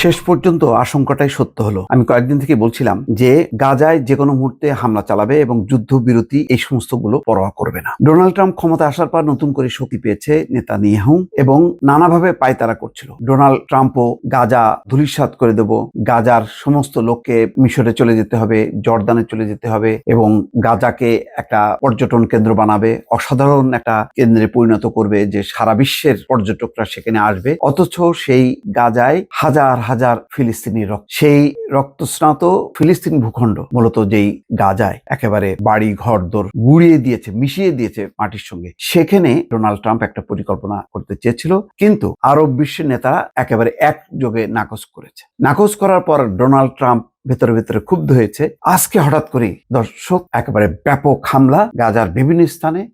শেষ পর্যন্ত আশঙ্কাটাই সত্য হলো। আমি কয়েকদিন থেকে বলছিলাম যে গাজায় যে কোনো মুহূর্তে হামলা চালাবে এবং যুদ্ধবিরতি এই সমস্ত গুলো পরোয়া করবে না। ডোনাল্ড ট্রাম্প ক্ষমতা আসার পর নতুন করে শক্তি পেয়েছে নেতানিয়াহু এবং নানাভাবে পায়তারা করছিল। ডোনাল্ড ট্রাম্পও গাজা ধূলিসাৎ করে দেব, গাজার সমস্ত লোককে মিশরে চলে যেতে হবে, জর্দানে চলে যেতে হবে এবং গাজাকে একটা পর্যটন কেন্দ্র বানাবে, অসাধারণ একটা কেন্দ্রে পরিণত করবে যে সারা বিশ্বের পর্যটকরা সেখানে আসবে। অথচ সেই গাজায় হাজার হাজার ফিলিস্তিনি সেই রক্তস্নাত ফিলিস্তিন ভূখণ্ড মূলত যেই গাজায় একেবারে বাড়ি ঘর দোর গুড়িয়ে দিয়েছে, মিশিয়ে দিয়েছে মাটির সঙ্গে, সেখানে ডোনাল্ড ট্রাম্প একটা পরিকল্পনা করতে চেয়েছিল, কিন্তু আরব বিশ্বের নেতারা একেবারে একযোগে নাকচ করেছে। নাকচ করার পর ডোনাল্ড ট্রাম্প ভেতরে ভেতরে ক্ষুব্ধ হয়েছে। আজকে হঠাৎ করে দর্শক একেবারে ব্যাপক হামলা গাজার বিভিন্ন স্থানে